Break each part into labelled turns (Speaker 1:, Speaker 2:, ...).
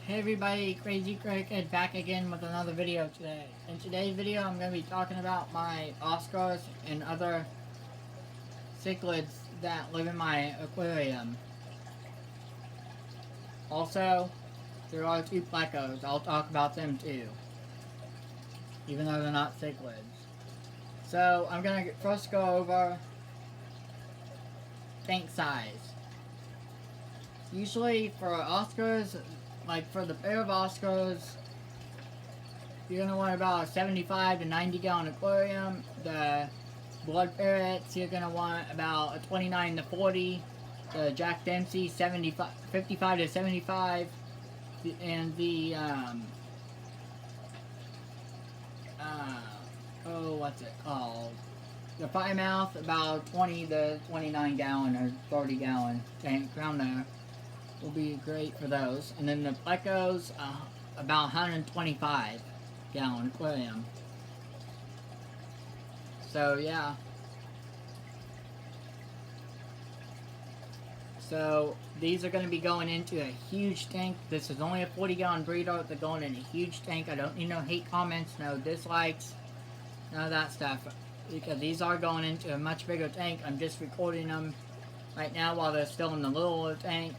Speaker 1: Hey everybody, Crazy Cricket back again with another video today. In today's video I'm going to be talking about my Oscars and other cichlids that live in my aquarium. Also, there are two plecos. I'll talk about them too, even though they're not cichlids. So I'm going to first go over tank size. Usually for Oscars, like for the pair of Oscars, you're going to want about a 75 to 90 gallon aquarium. The blood parrots, you're going to want about a 29 to 40. The Jack Dempsey, 55 to 75. And the, what's it called? The Plymouth, about 20 to 29 gallon or 30 gallon tank around there. Will be great for those. And then the plecos, about 125 gallon aquarium. So yeah. So these are going to be going into a huge tank. This is only a 40 gallon breeder. They're going in a huge tank. I don't need no hate comments, no dislikes, none of that stuff. Because these are going into a much bigger tank. I'm just recording them right now while they're still in the little tank.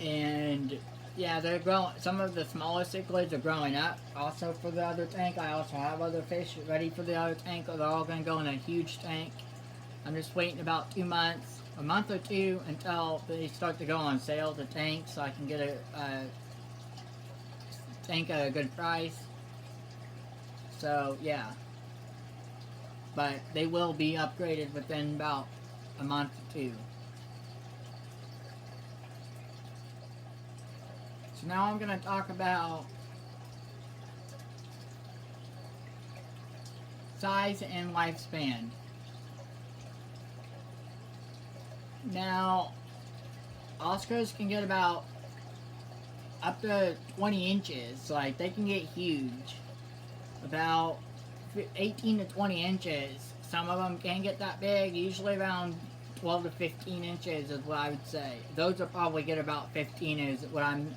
Speaker 1: And yeah, they're growing. Some of the smaller cichlids are growing up. Also for the other tank, I also have other fish ready for the other tank. They're all going to go in a huge tank. I'm just waiting about 2 months, a month or two, until they start to go on sale, the tank, so I can get a tank at a good price. So yeah, but they will be upgraded within about a month or two. So now I'm going to talk about size and lifespan. Now, Oscars can get about up to 20 inches, like they can get huge. About 18 to 20 inches. Some of them can get that big, usually around 12 to 15 inches is what I would say. Those will probably get about 15 is what I'm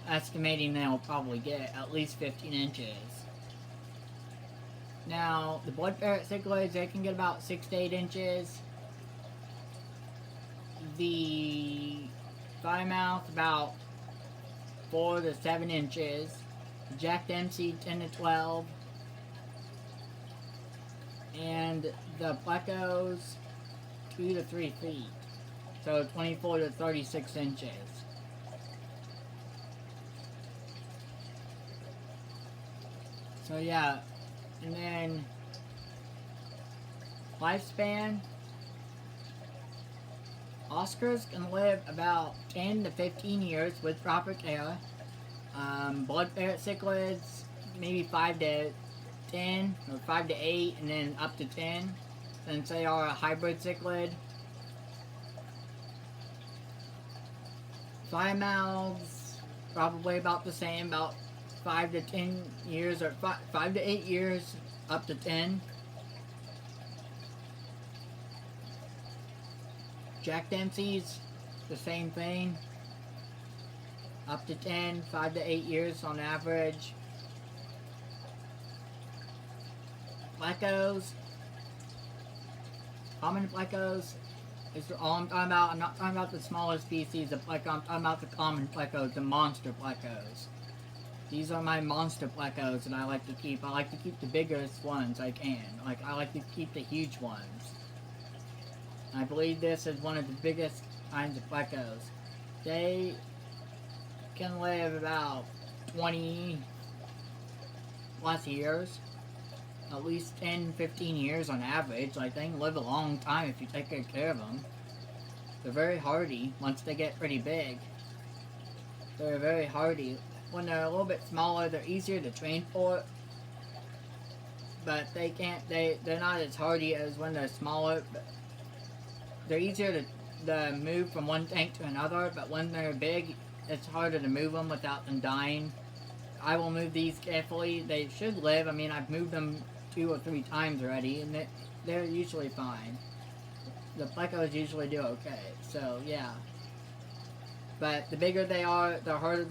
Speaker 1: estimating they'll probably get, at least 15 inches. Now, the blood parrot cichlids, they can get about 6 to 8 inches. The Plymouth, about 4 to 7 inches. Jack Dempsey, 10 to 12. And the plecos, 2 to 3 feet. So 24 to 36 inches. So yeah, and then lifespan, Oscars can live about 10 to 15 years with proper care. Blood parrot cichlids, maybe 5 to 10 or 5 to 8, and then up to 10, since they are a hybrid cichlid. Plymouths, probably about the same, about 5 to 10 years, or 5 to 8 years, up to 10. Jack Dempsey's, the same thing. Up to 10, 5 to 8 years on average. Plecos, common plecos, is all I'm talking about. I'm not talking about the smallest species of pleco. I'm talking about the common plecos, the monster plecos. These are my monster plecos that I like to keep. I like to keep the biggest ones I can. Like, I like to keep the huge ones. I believe this is one of the biggest kinds of plecos. They can live about 20 plus years. At least 10, 15 years on average. Like, they can live a long time if you take good care of them. They're very hardy once they get pretty big. They're very hardy. When they're a little bit smaller, they're easier to train for. But they're not as hardy as when they're smaller. But they're easier to move from one tank to another, but when they're big, it's harder to move them without them dying. I will move these carefully. They should live. I mean, I've moved them 2 or 3 times already, and they're usually fine. The plecos usually do okay, so yeah. But the bigger they are, the harder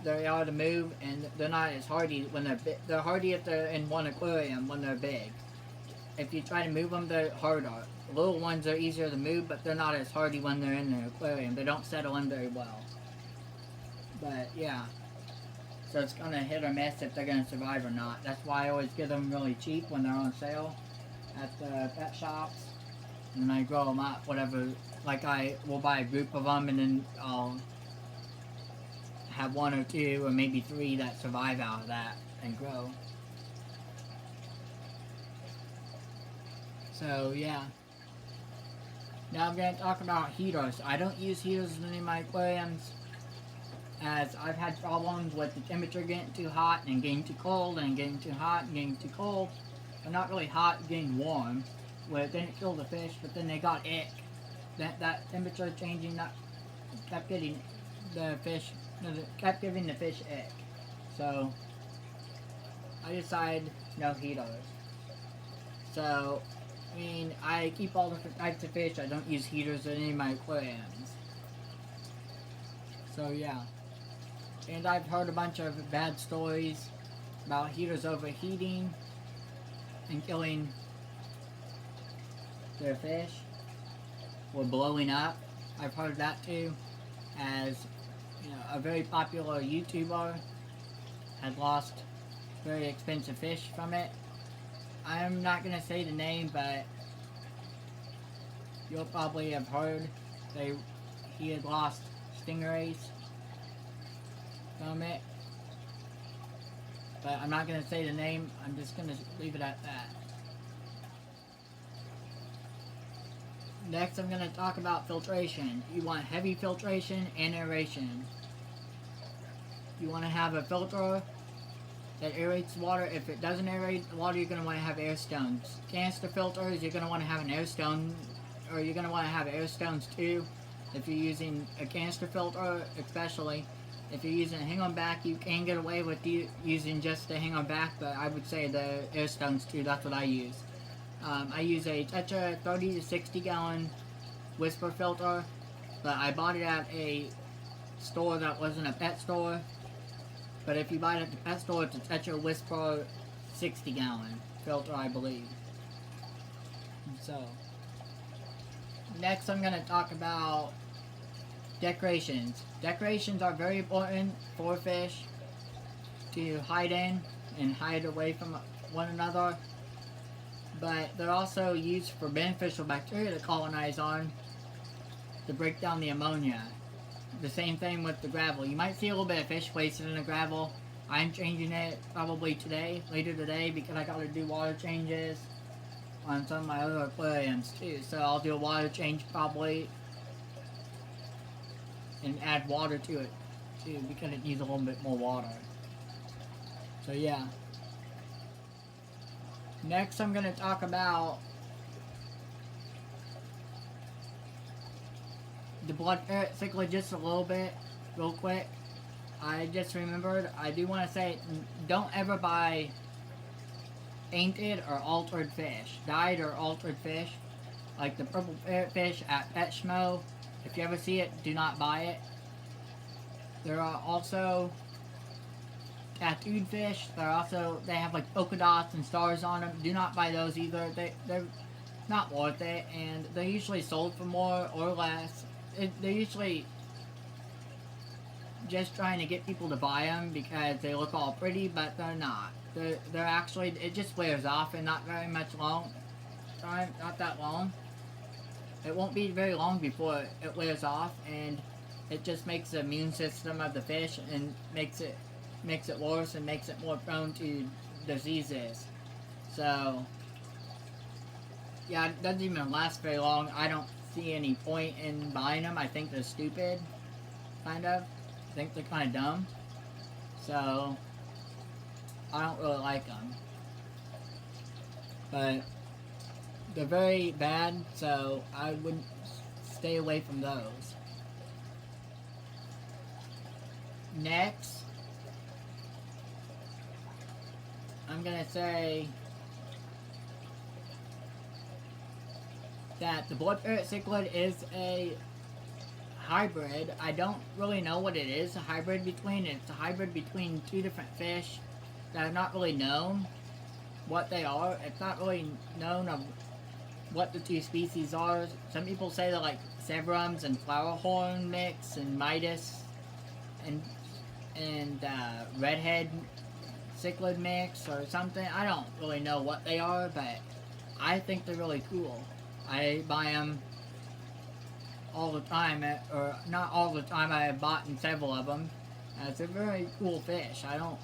Speaker 1: they are to move, and they're not as hardy when they're big. They're hardy if they're in one aquarium when they're big. If you try to move them, they're harder. The little ones are easier to move, but they're not as hardy when they're in the aquarium. They don't settle in very well. But yeah, so it's gonna hit or miss if they're gonna survive or not. That's why I always get them really cheap when they're on sale at the pet shops. And then I grow them up, whatever. Like I will buy a group of them, and then I'll have 1 or 2 or maybe 3 that survive out of that and grow. So yeah. Now I'm going to talk about heaters. I don't use heaters in any of my aquariums, as I've had problems with the temperature getting too hot and getting too cold and getting too hot and getting too cold. But not really hot, getting warm, where it didn't kill the fish, but then they got ick. That temperature changing, that kept getting the fish, kept giving the fish ick. So I decided no heaters. So I mean, I keep all different types of fish. I don't use heaters in any of my aquariums. So yeah. And I've heard a bunch of bad stories about heaters overheating and killing their fish or blowing up. I've heard that too, as you know, a very popular YouTuber had lost very expensive fish from it. I'm not gonna say the name, but you'll probably have heard he had lost stingrays from it. But I'm not gonna say the name. I'm just gonna leave it at that. Next, I'm gonna talk about filtration. You want heavy filtration and aeration. You want to have a filter that aerates water. If it doesn't aerate the water, you're going to want to have air stones. Canister filters, you're going to want to have an air stone, or you're going to want to have air stones too. If you're using a canister filter, especially. If you're using a hang-on back, you can get away with using just the hang-on back, but I would say the air stones too. That's what I use. I use a Tetra 30 to 60 gallon whisper filter, but I bought it at a store that wasn't a pet store. But if you buy it at the pet store, it's a Tetra Whisper 60 gallon filter, I believe. So, next I'm going to talk about decorations. Decorations are very important for fish to hide in and hide away from one another. But they're also used for beneficial bacteria to colonize on to break down the ammonia. The same thing with the gravel. You might see a little bit of fish wasted in the gravel. I'm changing it probably later today, because I gotta do water changes on some of my other aquariums too. So I'll do a water change probably and add water to it too, because it needs a little bit more water. So yeah. Next I'm gonna talk about the blood parrot cichlid just a little bit, real quick. I just remembered, I do want to say, don't ever buy painted or altered fish, dyed or altered fish, like the purple parrotfish at PetSchmo. If you ever see it, do not buy it. There are also tattooed fish. They have like polka dots and stars on them. Do not buy those either. They're not worth it, and they're usually sold for more or less. They're usually just trying to get people to buy them because they look all pretty, but they're not. They're actually, it just wears off in not very much time, not that long. It won't be very long before it wears off, and it just makes the immune system of the fish and makes it worse and makes it more prone to diseases. So yeah, it doesn't even last very long. I don't see any point in buying them. I think they're stupid, kind of. I think they're kind of dumb. So I don't really like them. But they're very bad, so I would stay away from those. Next, I'm gonna say that the blood parrot cichlid is a hybrid. I don't really know what it is. It's a hybrid between two different fish that are not really known what they are. It's not really known of what the two species are. Some people say they're like Severums and Flowerhorn mix and Midas and Redhead Cichlid mix or something. I don't really know what they are, but I think they're really cool. I buy them all the time, or not all the time. I have bought several of them. It's a very cool fish. I don't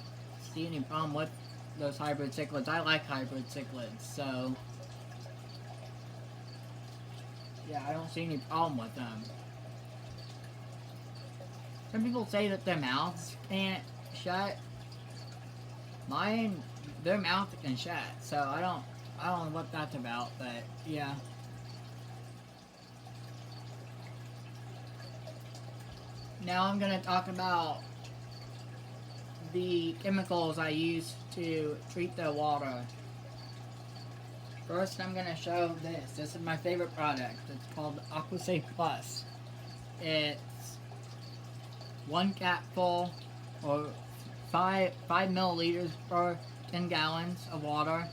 Speaker 1: see any problem with those hybrid cichlids. I like hybrid cichlids, so yeah, I don't see any problem with them. Some people say that their mouths can't shut. Their mouth can shut, so I don't know what that's about, but yeah. Now I'm gonna talk about the chemicals I use to treat the water. First, I'm gonna show this. This is my favorite product. It's called AquaSafe Plus. It's 1 capful, or 5 milliliters per 10 gallons of water.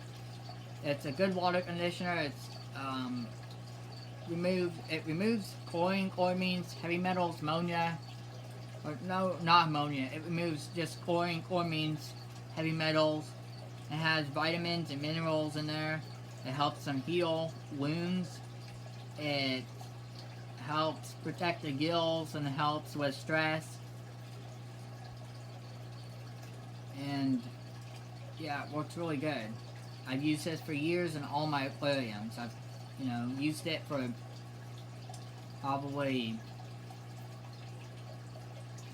Speaker 1: It's a good water conditioner. It removes chlorine. Chlorine means heavy metals, ammonia. Or no, not ammonia. It removes just chlorine. Chlorine means heavy metals. It has vitamins and minerals in there. It helps them heal wounds. It helps protect the gills and helps with stress. And yeah, it works really good. I've used this for years in all my aquariums. I've, used it for probably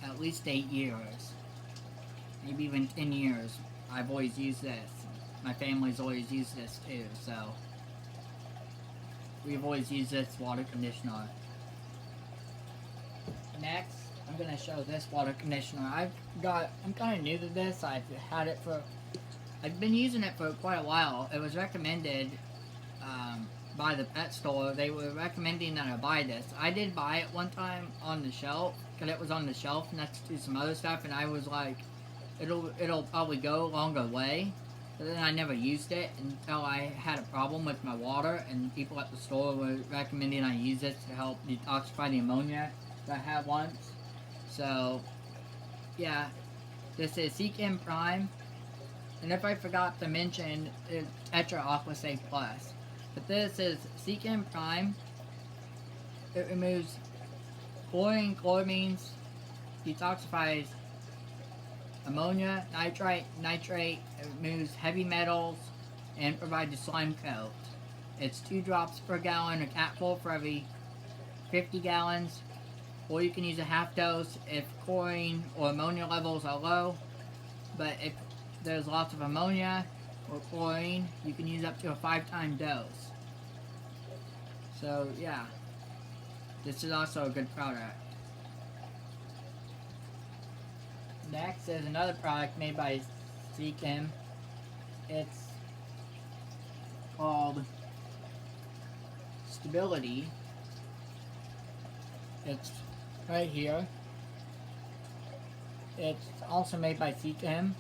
Speaker 1: at least 8 years. Maybe even 10 years. I've always used this. My family's always used this too, so we've always used this water conditioner. Next, I'm gonna show this water conditioner. I'm kind of new to this. I've been using it for quite a while. It was recommended by the pet store. They were recommending that I buy this. I did buy it one time on the shelf, because it was on the shelf next to some other stuff, and I was like, it'll probably go a longer way. But then I never used it until I had a problem with my water, and people at the store were recommending I use it to help detoxify the ammonia that I had once. So, yeah, this is Cichlid Prime, and if I forgot to mention, it's Tetra AquaSafe Plus. But this is Cichlid Prime. It removes chlorine, chloramines, detoxifies ammonia, nitrite, nitrate. It removes heavy metals and provides a slime coat. It's 2 drops per gallon, a capful for every 50 gallons. Or you can use a half dose if chlorine or ammonia levels are low. But if there's lots of ammonia or chlorine, you can use up to a 5-time dose. So yeah, this is also a good product. Next is another product made by Cichlid. It's called Stability. It's right here. It's also made by Cichlid,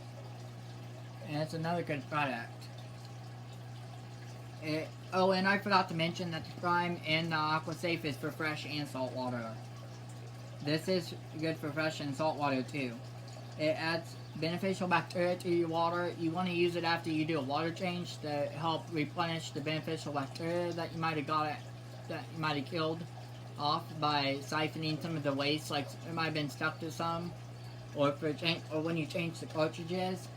Speaker 1: and it's another good product. And I forgot to mention that the Prime and the AquaSafe is for fresh and salt water. This is good for fresh and salt water too. It adds beneficial bacteria to your water. You want to use it after you do a water change to help replenish the beneficial bacteria that you might have killed off by siphoning some of the waste, like it might have been stuck to some, or when you change the cartridges.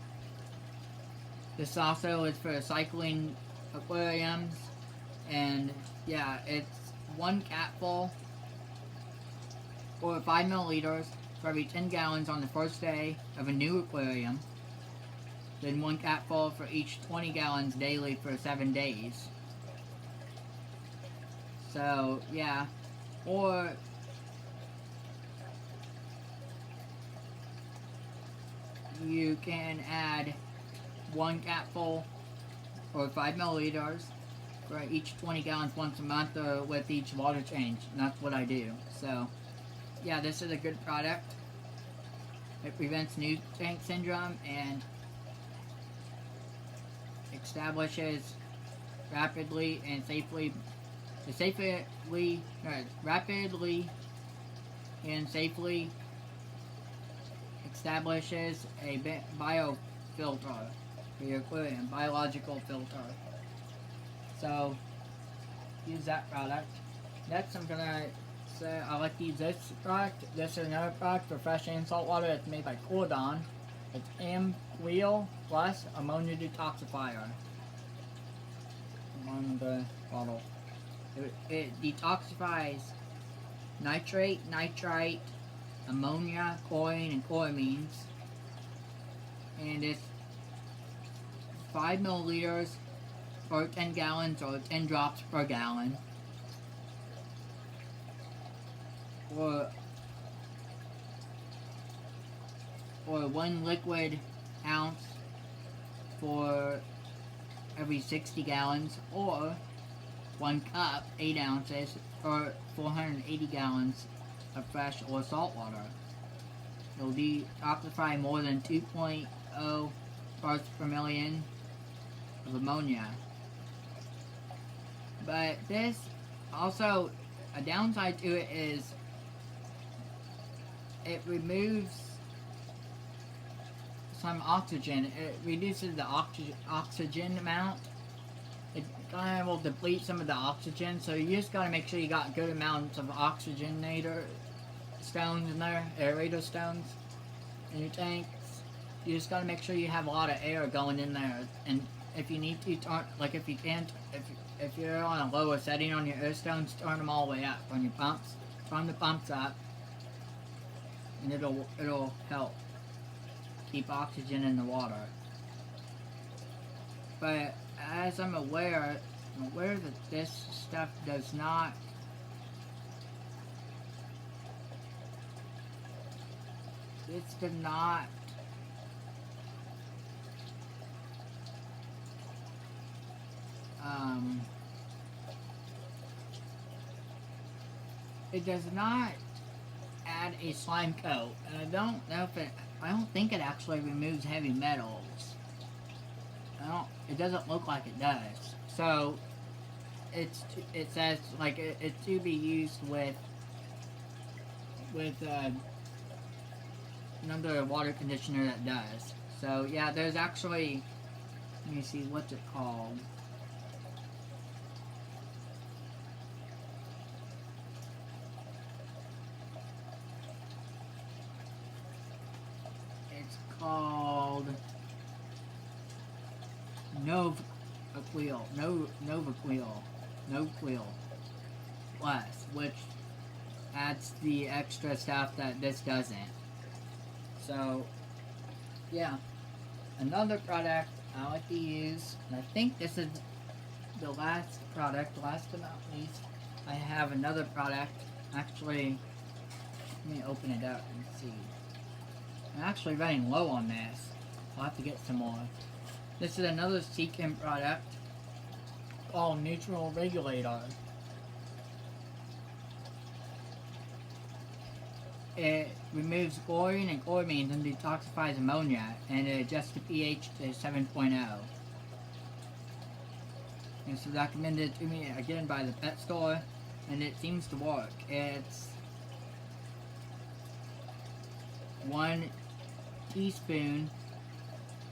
Speaker 1: This also is for cycling aquariums, and yeah, it's 1 capful or 5 milliliters for every 10 gallons on the first day of a new aquarium. Then 1 capful for each 20 gallons daily for 7 days. So yeah, or you can add 1 capful or 5 milliliters for each 20 gallons once a month, or with each water change, and that's what I do. So yeah, this is a good product. It prevents new tank syndrome and establishes rapidly and safely rapidly and safely establishes a biofilter for your aquarium, biological filter. So use that product. Next, I'm gonna say I like to use this product. This is another product for fresh and salt water. It's made by Cordon. It's M-Wheel Plus Ammonia Detoxifier. On the bottle. It detoxifies nitrate, nitrite, ammonia, chlorine, and chloramines. And it's 5 milliliters per 10 gallons or 10 drops per gallon. Or 1 liquid ounce for every 60 gallons, or 1 cup, 8 ounces, or 480 gallons of fresh or salt water. It will detoxify more than 2.0 parts per million of ammonia. But this also, a downside to it is it removes some oxygen. It reduces the oxygen amount. It kind of will deplete some of the oxygen, so you just gotta make sure you got good amounts of oxygenator stones in there, aerator stones in your tanks. You just gotta make sure you have a lot of air going in there, and if you need to turn, like if you can't, if you're on a lower setting on your air stones, turn them all the way up on your pumps. Turn the pumps up, and it'll help keep oxygen in the water. But as I'm aware that this stuff does not it does not add a slime coat, and I don't think it actually removes heavy metals. It doesn't look like it does. So it says like it's to be used with another water conditioner that does. So yeah, there's actually, let me see, what's it called? It's called NovaQuil Plus, which adds the extra stuff that this doesn't. So, yeah. Another product I like to use, and I think this is the last product, last but not least, I have another product. Actually, let me open it up and see. I'm actually running low on this. I'll have to get some more. This is another Cichlid product called Neutral Regulator. It removes chlorine and chloramines and detoxifies ammonia, and it adjusts the pH to 7.0. This was recommended to me again by the pet store, and it seems to work. It's 1 teaspoon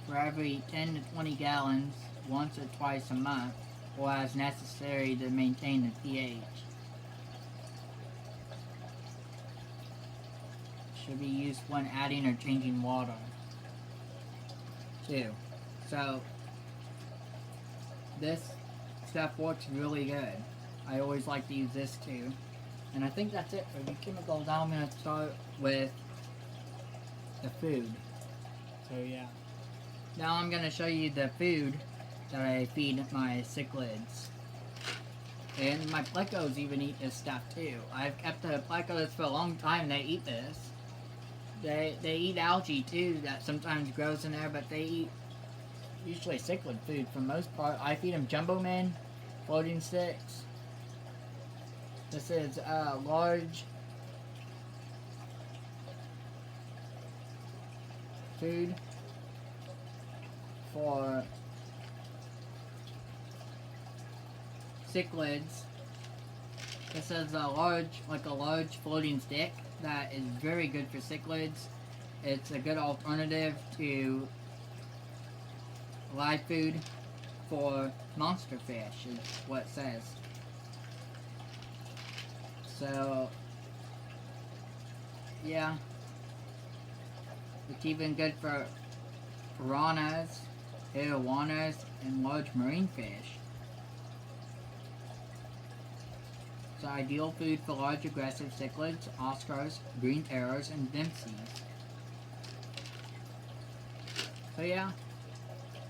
Speaker 1: for every 10 to 20 gallons, once or twice a month, or as necessary to maintain the pH. Should be used when adding or changing water, too. So, this stuff works really good. I always like to use this too. And I think that's it for the chemicals. Now I'm going to start with the food. So yeah. Now I'm going to show you the food that I feed my cichlids. And my plecos even eat this stuff too. I've kept the plecos for a long time. They eat this. They eat algae too that sometimes grows in there, but they eat usually cichlid food for the most part. I feed them Jumbo Men, floating sticks. This is large food for cichlids. This is a large floating stick that is very good for cichlids. It's a good alternative to live food for monster fish, is what it says. So, yeah. It's even good for piranhas, arowanas, and large marine fish. It's ideal food for large aggressive cichlids, Oscars, green terrors, and dempseys. So yeah,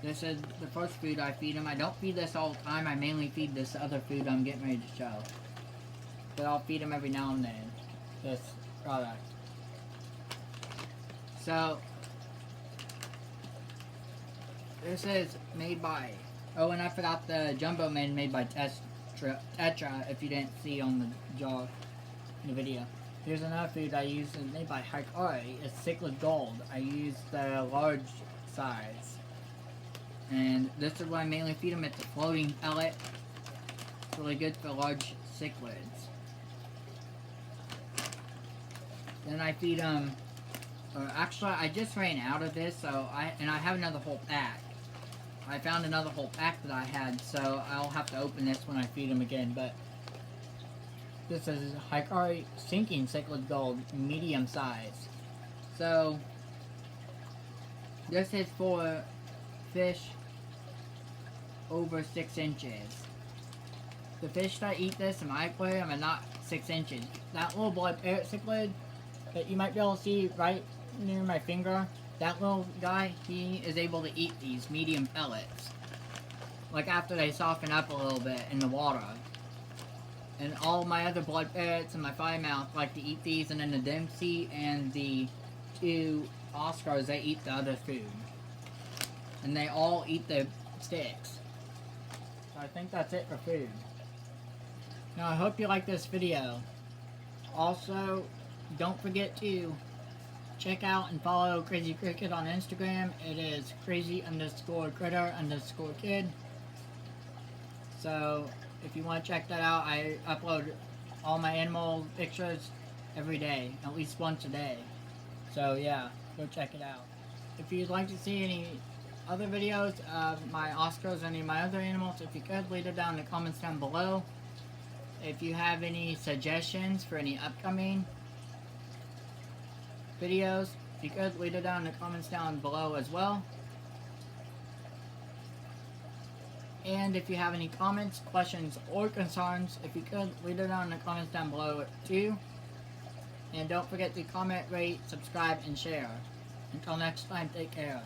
Speaker 1: this is the first food I feed them. I don't feed this all the time. I mainly feed this other food I'm getting ready to show. But I'll feed them every now and then, this product. So, this is made by, oh, and I forgot the Jumbo Man made by Tetra, if you didn't see on the jar in the video. Here's another food I use, and made by Hikari. It's Cichlid Gold. I use the large size. And this is what I mainly feed them. It's a floating pellet. It's really good for large cichlids. Then I feed them, actually I just ran out of this, so I have another whole pack. I found another whole pack that I had, so I'll have to open this when I feed them again, but this is Hikari Sinking Cichlid Gold, medium size. So, this is for fish over 6 inches. The fish that eat this in my aquarium are not 6 inches. That little blood parrot cichlid that you might be able to see right near my finger, that little guy, he is able to eat these medium pellets. Like after they soften up a little bit in the water. And all my other blood parrots and my firemouth like to eat these, and then the Dempsey and the 2 Oscars, they eat the other food. And they all eat the sticks. So I think that's it for food. Now I hope you like this video. Also, don't forget to check out and follow Crazy Cricket on Instagram. It is crazy_critter_kid. So if you want to check that out, I upload all my animal pictures every day, at least once a day. So yeah, go check it out. If you'd like to see any other videos of my Oscars or any of my other animals, if you could, leave it down in the comments down below. If you have any suggestions for any upcoming videos, if you could, leave it down in the comments down below as well. And if you have any comments, questions, or concerns, if you could, leave it down in the comments down below too. And don't forget to comment, rate, subscribe, and share. Until next time, take care.